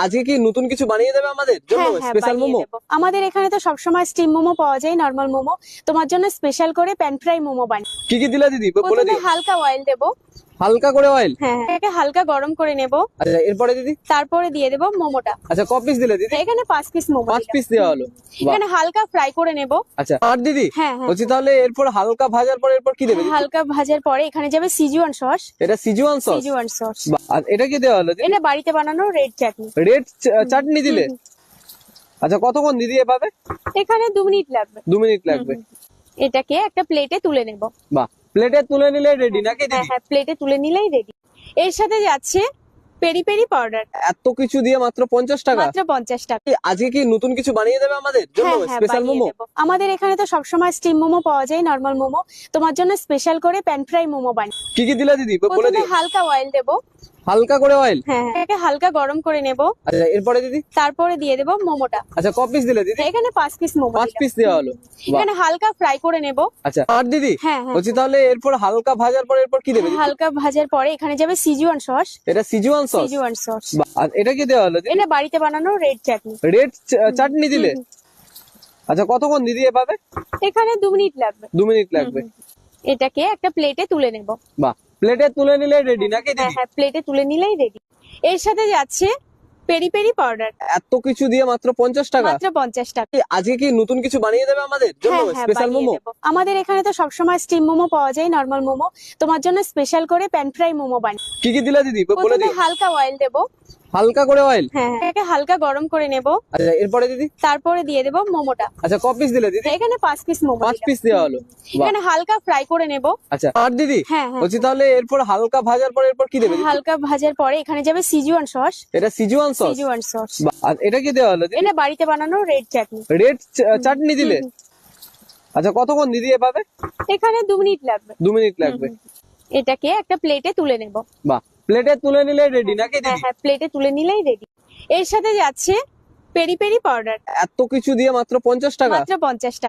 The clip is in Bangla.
আজকে কি নতুন কিছু বানিয়ে দেবে আমাদের জন্য হ্যাঁ হ্যাঁ স্পেশাল বানিয়ে মোমো? দেবো। আমাদের এখানে তো সবসময় স্টিম মোমো পাওয়া যায়, নর্মাল মোমো। তোমার জন্য স্পেশাল করে প্যান ফ্রাই মোমো বানিয়ে কি কি দিলা দিদি বলে প্রথমে দিও। হালকা অয়েল দেবো। হালকা করে অয়েল। হ্যাঁ হ্যাঁ, এটাকে হালকা গরম করে নেব। আচ্ছা এরপরে দিদি। তারপরে দিয়ে দেবো মোমোটা। আচ্ছা ক পিস দিলে দিদি? এখানে 5 পিস মোমো 5 দিলাম। পিস দেওয়া হলো। বাহ। এখানে হালকা ফ্রাই করে নেব। আচ্ছা আর দিদি হ্যাঁ হ্যাঁ, বলছি তাহলে এরপর হালকা ভাজার পর এরপর কি দেবে দিদি? হালকা ভাজার পরে এখানে যাবে সিজুয়ান সস। এটা সিজুয়ান সস। সিজুয়ান সস আর এটা কি দেওয়া হলো দিদি? এটা বাড়িতে বানানো রেড চাটনি। রেড চাটনি দিলে। আচ্ছা কতক্ষণ দিদি এভাবে? এখানে 2 মিনিট লাগবে। 2 মিনিট লাগবে। এটাকে একটা প্লেটে তুলে নেব। বাহ প্লেটে তুলে নিলে রেডি নাকি হ্যাঁ দিদি? হ্যাঁ, প্লেটে তুলে নিলেই রেডি। এর সাথে যাচ্ছে পেরি পেরি পাউডার, এত কিছু দিয়ে মাত্র 50 টাকা? মাত্র 50 টাকা। আজকে কি নতুন কিছু বানিয়ে দেবে আমাদের জন্য হ্যাঁ হ্যাঁ স্পেশাল বানিয়ে মোমো? দেবো। আমাদের এখানে তো সবসময় স্টিম মোমো পাওয়া যায়, নর্মাল মোমো। তোমার জন্য স্পেশাল করে প্যান ফ্রাই মোমো বানিয়ে কি কি দিলা দিদি বলে প্রথমে দিও। হালকা অয়েল দেবো। হালকা করে অয়েল। হ্যাঁ হ্যাঁ, এটাকে হালকা গরম করে নেব। আচ্ছা এরপরে দিদি। তারপরে দিয়ে দেবো মোমোটা। আচ্ছা ক পিস দিলে দিদি? এখানে 5 পিস মোমো 5 দিলাম। পিস দেওয়া হলো। বাহ। এখানে হালকা ফ্রাই করে নেব। আচ্ছা আর দিদি হ্যাঁ হ্যাঁ, বলছি তাহলে এরপর হালকা ভাজার পর এরপর কি দেবে দিদি? হালকা ভাজার পরে এখানে যাবে সিজুয়ান সস। এটা সিজুয়ান সস। সিজুয়ান সস বাহ। আর এটা কি দেওয়া হলো দিদি? এটা বাড়িতে বানানো রেড চাটনি। রেড চাটনি দিলে। আচ্ছা কতক্ষণ দিদি এভাবে? এখানে 2 মিনিট লাগবে। 2 মিনিট লাগবে। এটাকে একটা প্লেটে তুলে নেব। বাহ প্লেটে তুলে নিলে রেডি নাকি হ্যাঁ দিদি? হ্যাঁ, প্লেটে তুলে নিলেই রেডি। এর সাথে যাচ্ছে পেরি পেরি পাউডার, এত কিছু দিয়ে মাত্র 50 টাকা? মাত্র 50 টাকা। আজকে কি নতুন কিছু বানিয়ে দেবে আমাদের জন্য হ্যাঁ হ্যাঁ স্পেশাল বানিয়ে মোমো? দেবো। আমাদের এখানে তো সবসময় স্টিম মোমো পাওয়া যায়, নর্মাল মোমো। তোমার জন্য স্পেশাল করে প্যান ফ্রাই মোমো বানিয়ে কি কি দিলা দিদি বলে প্রথমে দিও। হালকা অয়েল দেবো। হালকা করে অয়েল। হ্যাঁ হ্যাঁ, এটাকে হালকা গরম করে নেব। আচ্ছা এরপরে দিদি। তারপরে দিয়ে দেবো মোমোটা। আচ্ছা ক পিস দিলে দিদি? এখানে 5 পিস মোমো 5 দিলাম। পিস দেওয়া হলো। বাহ। এখানে হালকা ফ্রাই করে নেব। আচ্ছা আর দিদি হ্যাঁ হ্যাঁ, বলছি তাহলে এরপর হালকা ভাজার পর এরপর কি দেবে দিদি? হালকা ভাজার পরে এখানে যাবে সিজুয়ান সস। এটা সিজুয়ান সস। সিজুয়ান সস বাহ। আর এটা কি দেওয়া হলো দিদি? এটা বাড়িতে বানানো রেড চাটনি। রেড চাটনি দিলে। আচ্ছা কতক্ষণ দিদি এভাবে? এখানে 2 মিনিট লাগবে। 2 মিনিট লাগবে। এটাকে একটা প্লেটে তুলে নেব। বাহ প্লেটে তুলে নিলে রেডি নাকি হ্যাঁ দিদি? হ্যাঁ, প্লেটে তুলে নিলেই রেডি। এর সাথে যাচ্ছে পেরি পেরি পাউডার, এত কিছু দিয়ে মাত্র 50 টাকা? মাত্র 50 টাকা।